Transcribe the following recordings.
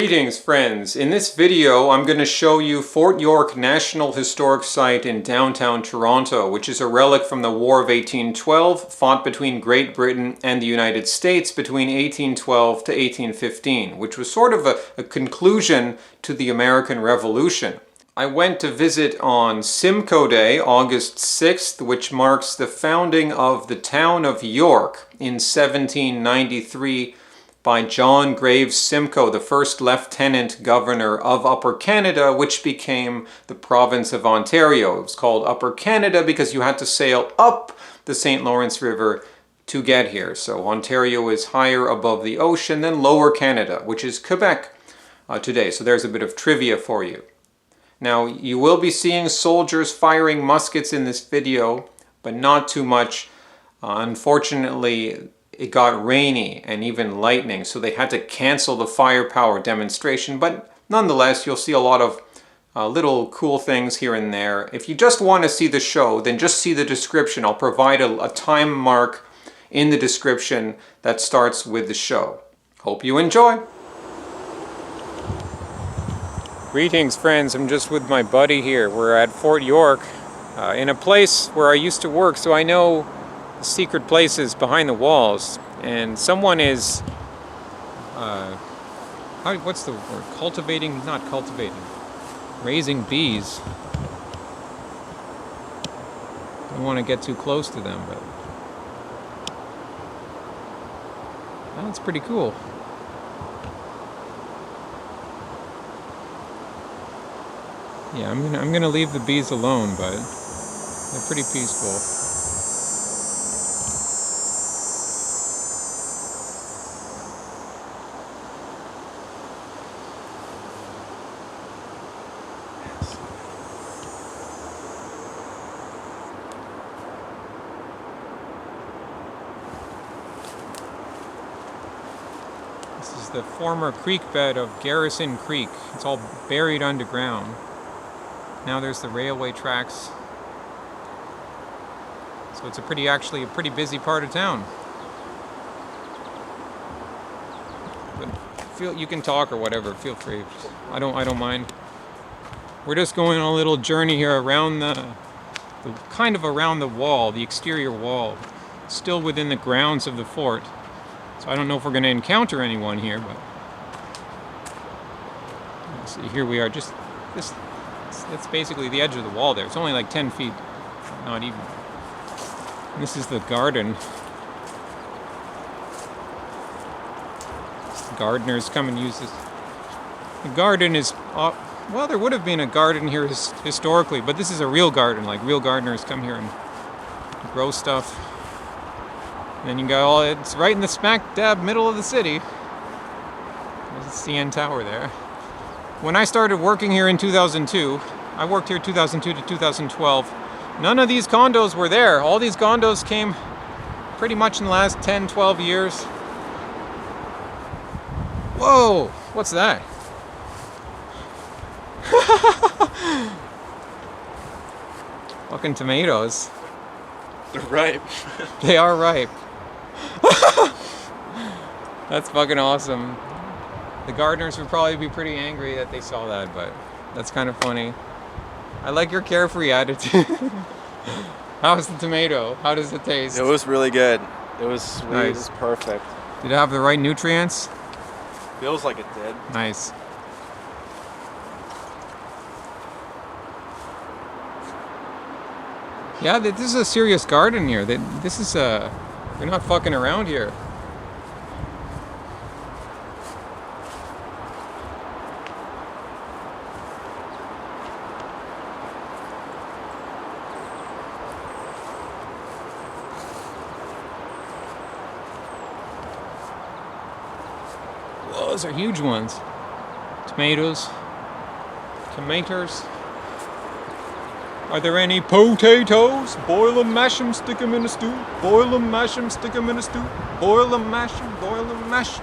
Greetings friends, in this video I'm going to show you Fort York National Historic Site in downtown Toronto, which is a relic from the War of 1812, fought between Great Britain and the United States between 1812 to 1815, which was sort of a conclusion to the American Revolution. I went to visit on Simcoe Day, August 6th, which marks the founding of the town of York in 1793 by John Graves Simcoe, the first Lieutenant Governor of Upper Canada, which became the province of Ontario. It was called Upper Canada because you had to sail up the St. Lawrence River to get here. So Ontario is higher above the ocean than Lower Canada, which is Quebec today. So there's a bit of trivia for you. Now, you will be seeing soldiers firing muskets in this video, but not too much. Unfortunately, it got rainy and even lightning, so they had to cancel the firepower demonstration, but nonetheless, you'll see a lot of little cool things here and there. If you just want to see the show, then just see the description. I'll provide a time mark in the description that starts with the show. Hope you enjoy! Greetings friends, I'm just with my buddy here. We're at Fort York, in a place where I used to work, so I know secret places behind the walls, and someone is what's the word? Not cultivating, raising bees. Don't want to get too close to them, but that's pretty cool. Yeah, I'm gonna leave the bees alone, but they're pretty peaceful. This is the former creek bed of Garrison Creek. It's all buried underground. Now there's the railway tracks. So it's actually a pretty busy part of town. But you can talk or whatever, feel free. I don't mind. We're just going on a little journey here around kind of around the wall, the exterior wall, still within the grounds of the fort. So I don't know if we're going to encounter anyone here, but see, here we are. That's basically the edge of the wall there. It's only like 10 feet, not even. And this is the garden. The gardeners come and use this. The garden is, well, there would have been a garden here historically, but this is a real garden. Like real gardeners come here and grow stuff. And then you got it's right in the smack dab middle of the city. There's the CN Tower there. When I started working here in 2002, I worked here 2002 to 2012, none of these condos were there. All these condos came pretty much in the last 10, 12 years. Whoa, what's that? Fucking tomatoes. They're ripe. They are ripe. That's fucking awesome. The gardeners would probably be pretty angry that they saw that, but that's kind of funny. I like your carefree attitude. How's the tomato? How does it taste? It was really good. It was sweet. Nice. It was perfect. Did it have the right nutrients? Feels like it did. Nice. Yeah, this is a serious garden here. They're not fucking around here. Whoa, those are huge ones. Tomatoes. Tomatoes. Are there any potatoes? Boil them, mash them, stick them in a stew. Boil them, mash them, stick them in a stew. Boil them, mash them, boil them, mash.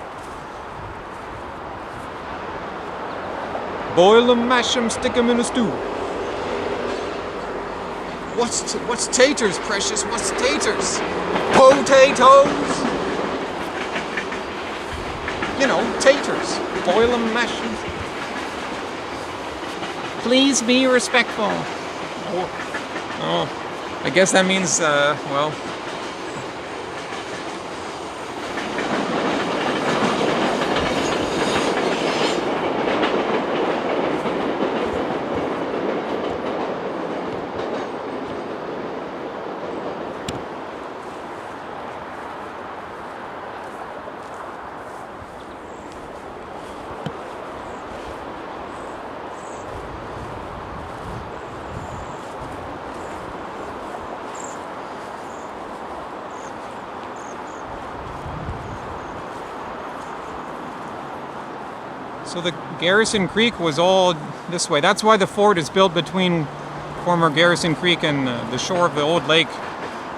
Boil them, mash them, stick them in a stew. What's taters, precious? What's taters? Potatoes! you know, taters. Boil them, mash them. Please be respectful. Oh, I guess that means, well... So the Garrison Creek was all this way. That's why the fort is built between former Garrison Creek and the shore of the old lake,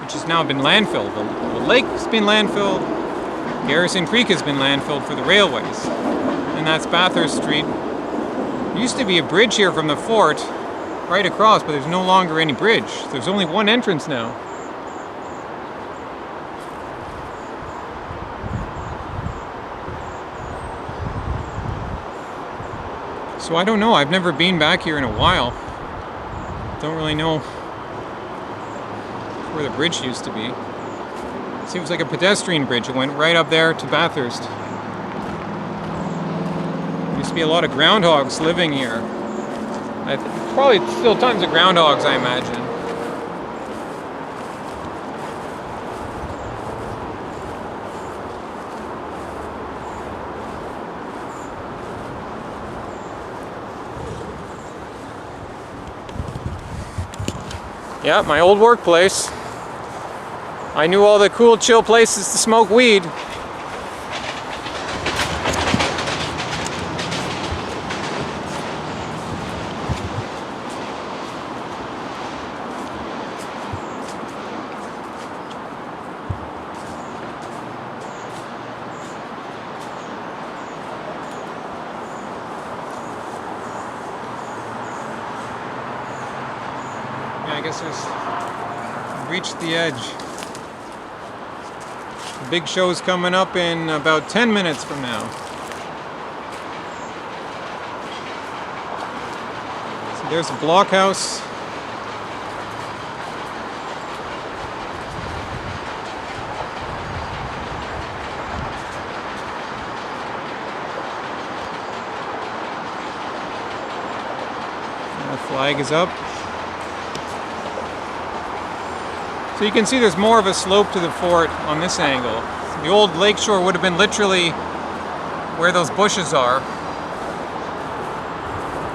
which has now been landfilled. The lake's been landfilled. Garrison Creek has been landfilled for the railways. And that's Bathurst Street. There used to be a bridge here from the fort right across, but there's no longer any bridge. There's only one entrance now. So I don't know, I've never been back here in a while. Don't really know where the bridge used to be. Seems like a pedestrian bridge. It went right up there to Bathurst. There used to be a lot of groundhogs living here. Probably still tons of groundhogs, I imagine. Yeah, my old workplace. I knew all the cool, chill places to smoke weed. I guess we've reached the edge. The big show's coming up in about 10 minutes from now. So there's a blockhouse. And the flag is up. So you can see there's more of a slope to the fort on this angle. The old lakeshore would have been literally where those bushes are.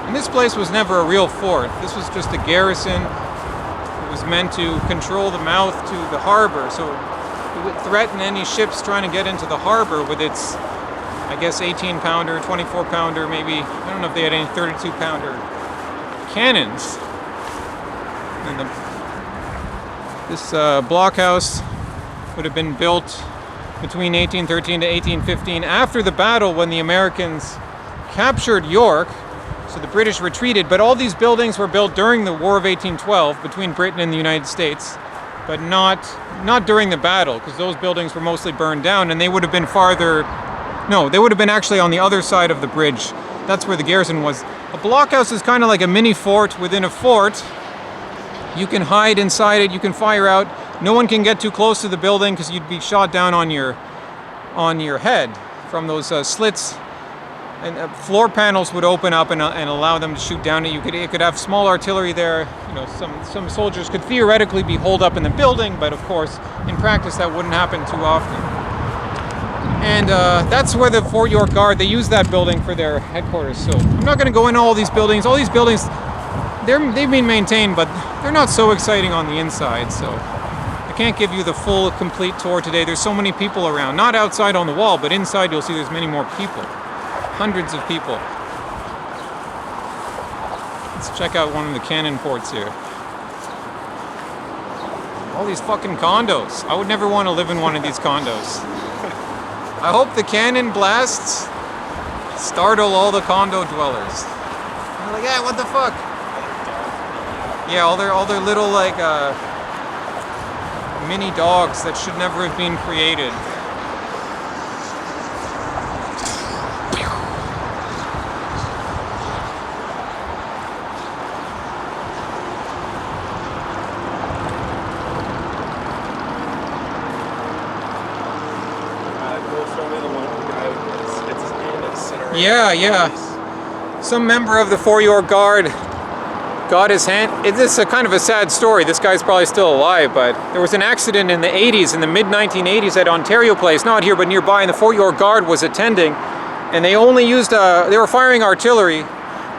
And this place was never a real fort. This was just a garrison. It was meant to control the mouth to the harbor. So it would threaten any ships trying to get into the harbor with its, I guess, 18-pounder, 24-pounder, maybe. I don't know if they had any 32-pounder cannons. And this blockhouse would have been built between 1813 to 1815 after the battle when the Americans captured York. So the British retreated, but all these buildings were built during the War of 1812 between Britain and the United States, but not during the battle, because those buildings were mostly burned down, and they would have been farther... No, they would have been actually on the other side of the bridge. That's where the garrison was. A blockhouse is kind of like a mini fort within a fort. You can hide inside it, you can fire out. No one can get too close to the building because you'd be shot down on your head from those slits. And floor panels would open up and allow them to shoot down. It could have small artillery there. You know, some soldiers could theoretically be holed up in the building, but of course, in practice, that wouldn't happen too often. And that's where the Fort York Guard, they use that building for their headquarters. So I'm not going to go into all these buildings. All these buildings, they've been maintained, but they're not so exciting on the inside. So I can't give you the full, complete tour today. There's so many people around. Not outside on the wall, but inside you'll see there's many more people. Hundreds of people. Let's check out one of the cannon ports here. All these fucking condos. I would never want to live in one of these condos. I hope the cannon blasts startle all the condo dwellers. They're like, yeah, what the fuck? Yeah, all their little like mini dogs that should never have been created. Yeah. Some member of the Fort York Guard got his hand. It's a kind of a sad story. This guy's probably still alive, but there was an accident in the 80s, in the mid-1980s at Ontario Place, not here but nearby, and the Fort York Guard was attending, and they only used, they were firing artillery,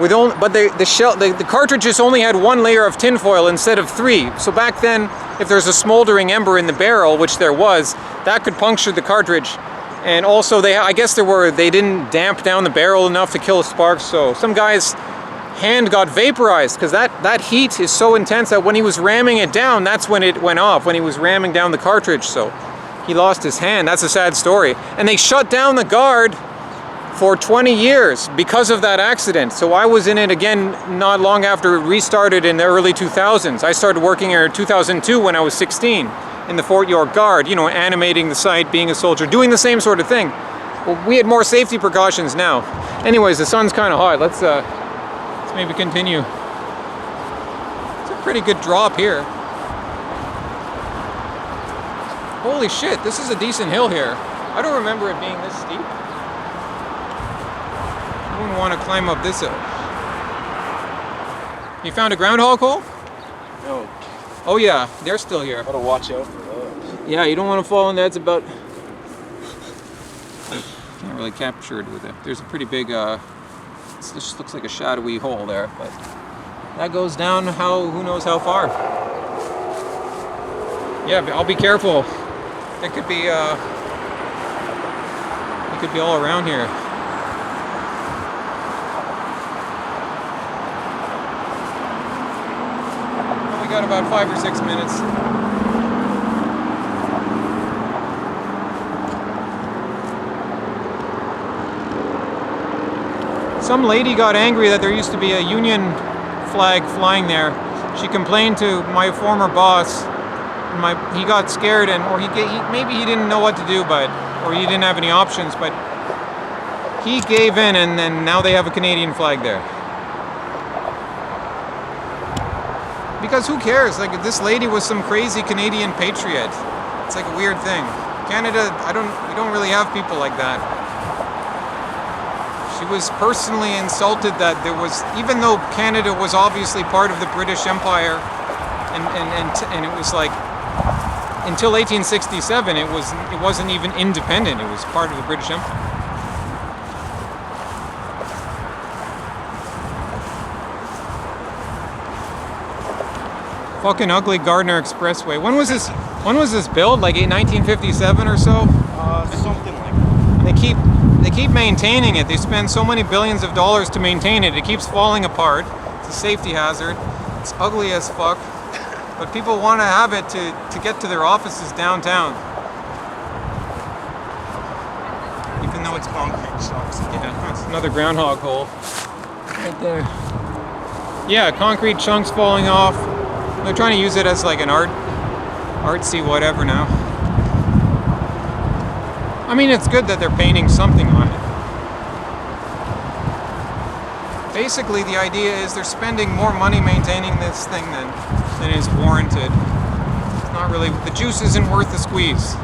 with only, but the cartridges only had one layer of tinfoil instead of three. So back then, if there's a smoldering ember in the barrel, which there was, that could puncture the cartridge. And also, I guess they didn't damp down the barrel enough to kill sparks, so some guy's hand got vaporized, because that heat is so intense that when he was ramming it down, that's when it went off, when he was ramming down the cartridge, so he lost his hand. That's a sad story. And they shut down the Guard for 20 years because of that accident. So I was in it again not long after it restarted in the early 2000s. I started working here in 2002 when I was 16 in the Fort York Guard, you know, animating the site, being a soldier, doing the same sort of thing. Well, we had more safety precautions now. Anyways, the sun's kind of hot. Let's maybe continue. It's a pretty good drop here. Holy shit, this is a decent hill here. I don't remember it being this steep. I wouldn't want to climb up this hill. You found a groundhog hole? No. Oh yeah, they're still here. Gotta watch out for those. Yeah, you don't want to fall in that. It's about... Can't really capture it with it. There's a pretty big, it just looks like a shadowy hole there, but that goes down who knows how far. Yeah, but I'll be careful. It could be all around here. We got about 5 or 6 minutes. Some lady got angry that there used to be a Union flag flying there. She complained to my former boss. He got scared, or maybe he didn't know what to do, or he didn't have any options, but he gave in, and then now they have a Canadian flag there. Because who cares? Like, this lady was some crazy Canadian patriot. It's like a weird thing. Canada, we don't really have people like that. She was personally insulted that there was, even though Canada was obviously part of the British Empire, and it was like, until 1867, it wasn't even independent. It was part of the British Empire. Fucking ugly Gardner Expressway. When was this built? Like 1957 or so? Something like that. They keep maintaining it. They spend so many billions of dollars to maintain it. It keeps falling apart. It's a safety hazard. It's ugly as fuck. But people want to have it to get to their offices downtown. Even though it's concrete chunks. Yeah, that's another groundhog hole. Right there. Yeah, concrete chunks falling off. They're trying to use it as like an artsy whatever now. I mean, it's good that they're painting something on it. Basically, the idea is they're spending more money maintaining this thing than is warranted. It's not really, the juice isn't worth the squeeze.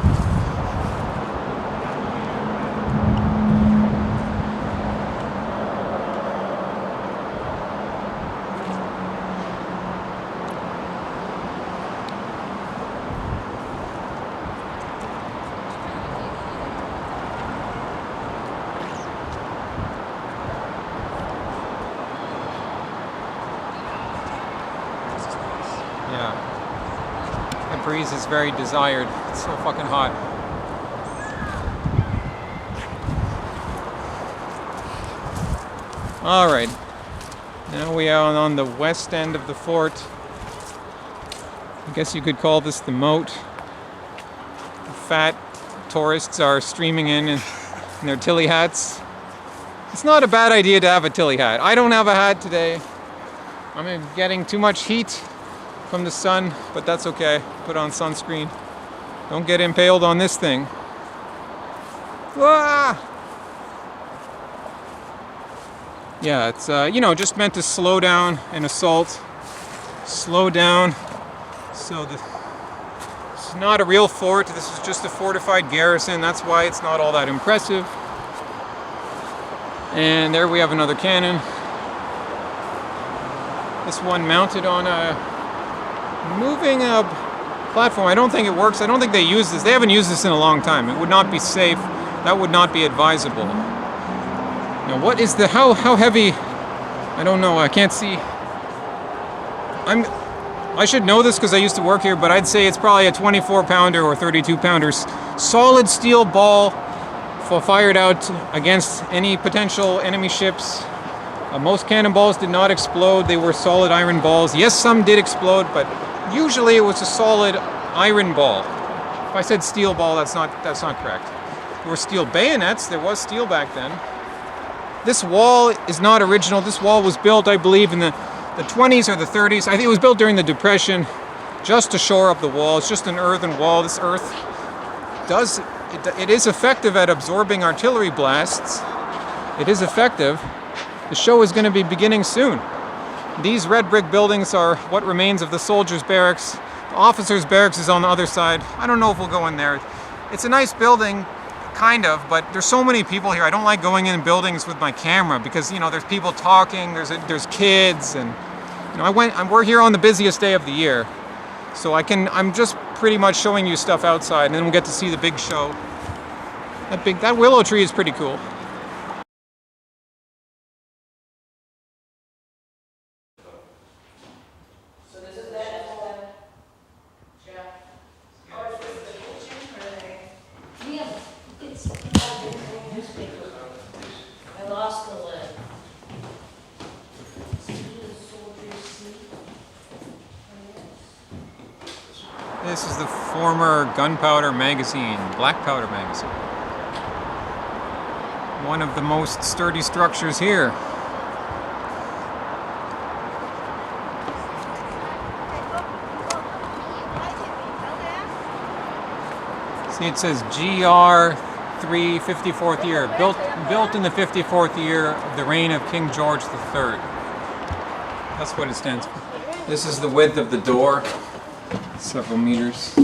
Yeah. The breeze is very desired. It's so fucking hot. Alright. Now we are on the west end of the fort. I guess you could call this the moat. The fat tourists are streaming in their tilly hats. It's not a bad idea to have a tilly hat. I don't have a hat today. I'm getting too much heat from the sun, but that's okay. Put on sunscreen. Don't get impaled on this thing. Ah! Yeah, it's just meant to slow down an assault. Slow down. So it's not a real fort. This is just a fortified garrison. That's why it's not all that impressive. And there we have another cannon. This one mounted on a moving platform. I don't think it works. I don't think they use this. They haven't used this in a long time. It would not be safe. That would not be advisable. Now, what is the how heavy? I don't know. I can't see. I should know this because I used to work here, but I'd say it's probably a 24-pounder or 32-pounder solid steel ball fired out against any potential enemy ships. Most cannonballs did not explode. They were solid iron balls. Yes, some did explode, but usually it was a solid iron ball. If I said steel ball, that's not correct. There were steel bayonets. There was steel back then. This wall is not original. This wall was built, I believe, in the 20s or the 30s. I think it was built during the Depression just to shore up the wall. It's just an earthen wall. This earth it is effective at absorbing artillery blasts. It is effective. The show is going to be beginning soon. These red brick buildings are what remains of the soldiers' barracks. The officers' barracks is on the other side. I don't know if we'll go in there. It's a nice building, kind of, but there's so many people here. I don't like going in buildings with my camera because, you know, there's people talking, there's kids, and, you know, we're here on the busiest day of the year. So I'm just pretty much showing you stuff outside, and then we'll get to see the big show. That willow tree is pretty cool. I lost the lid. This is the former gunpowder magazine, black powder magazine. One of the most sturdy structures here. See, it says GR 3 54th year, built in the 54th year of the reign of King George III. That's what it stands for. This is the width of the door, several meters.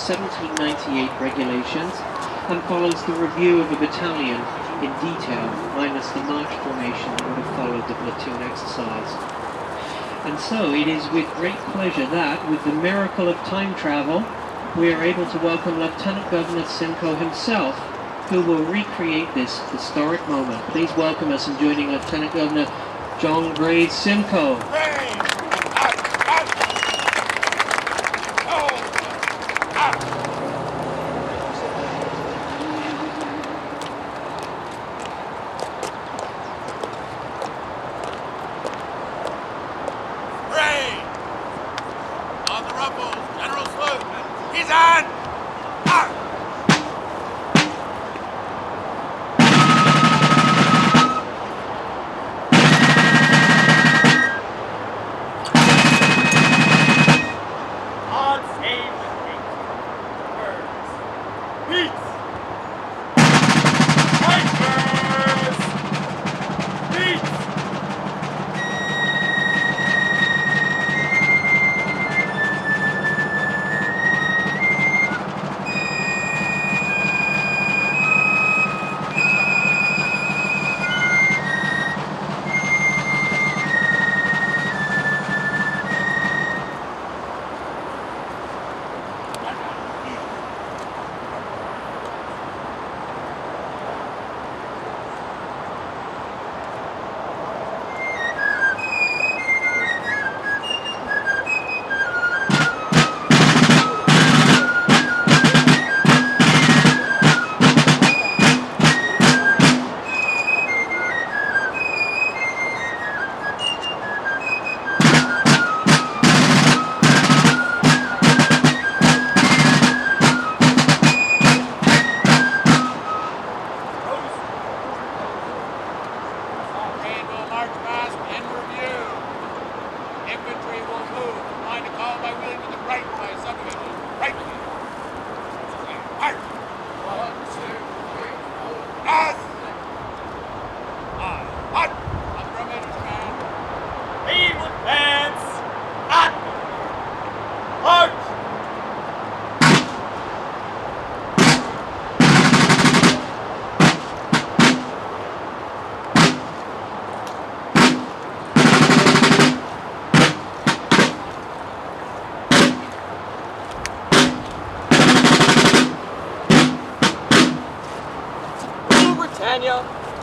1798 regulations and follows the review of a battalion in detail, minus the march formation that would have followed the platoon exercise. And so it is with great pleasure that, with the miracle of time travel, we are able to welcome Lieutenant Governor Simcoe himself, who will recreate this historic moment. Please welcome us in joining Lieutenant Governor John Graves Simcoe.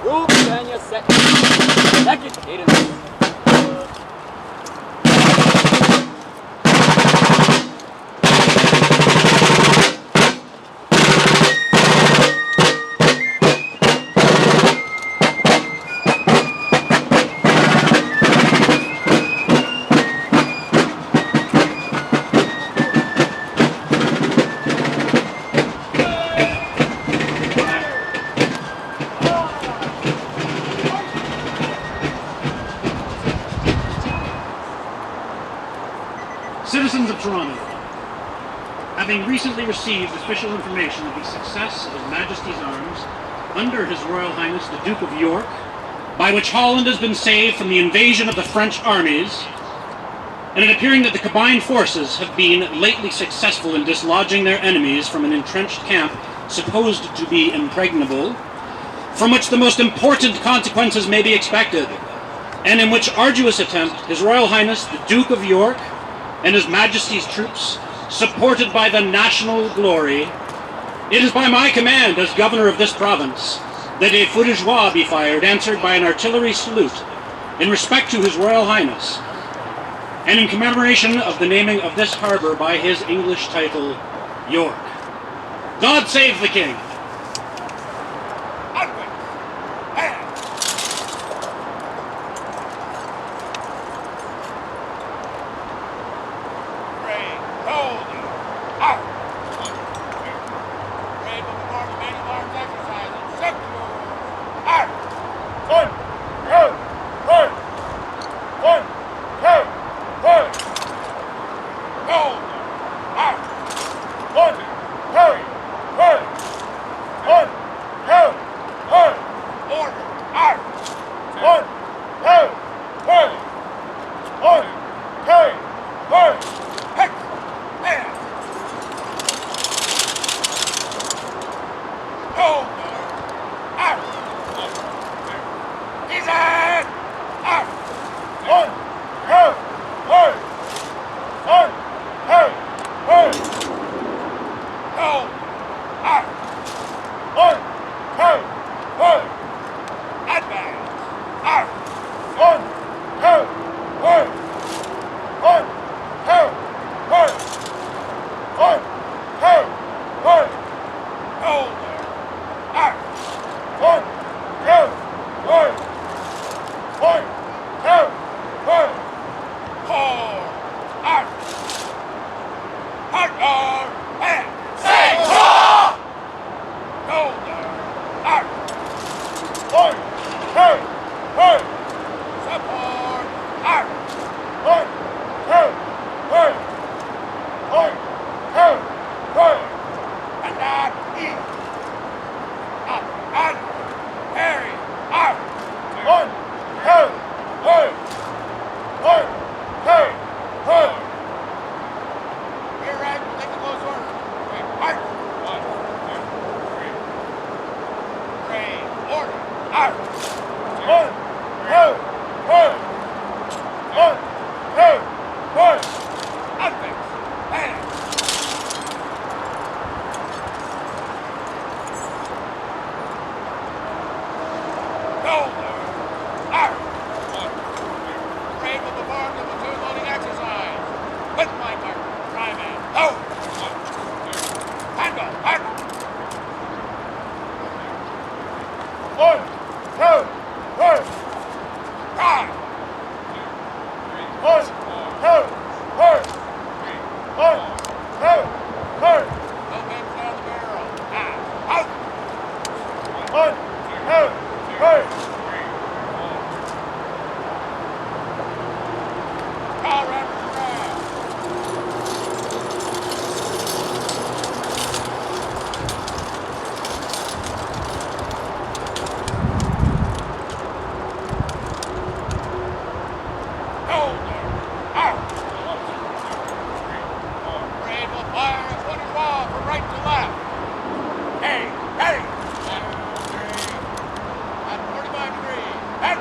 Rule Britannia second cadence. Citizens of Toronto, having recently received official information of the success of His Majesty's arms under His Royal Highness the Duke of York, by which Holland has been saved from the invasion of the French armies, and it appearing that the combined forces have been lately successful in dislodging their enemies from an entrenched camp supposed to be impregnable, from which the most important consequences may be expected, and in which arduous attempt His Royal Highness the Duke of York and His Majesty's troops, supported by the national glory, it is by my command as governor of this province that a feu de joie be fired, answered by an artillery salute, in respect to His Royal Highness, and in commemoration of the naming of this harbour by his English title, York. God save the King! Hey! Hey! Unfix! Hey! Golder! Arr! Parade will perform the platoon loading exercise. With my partner, Tryman. Go! Handle! Arr! 1, 2, 3! Try! 1, 2, 3! 1, 2, 3! No guns down the barrel. Out! 1, 2, 3! Call round for ground. Golder! Arr! Parade will fire at 20 wall from right to left. Hey! Hey! 1, 2, 3. At 45 degrees. Head!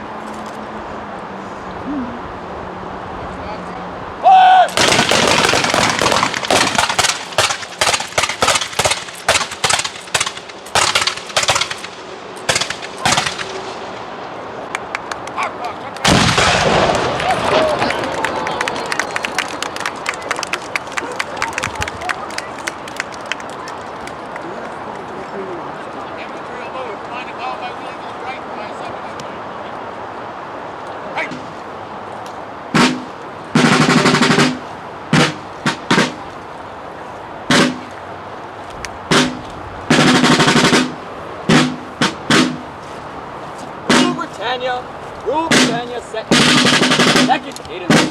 Infantry will move. Find a call by wheeling to the right by 7 Right! Rule Britannia, set. Executed.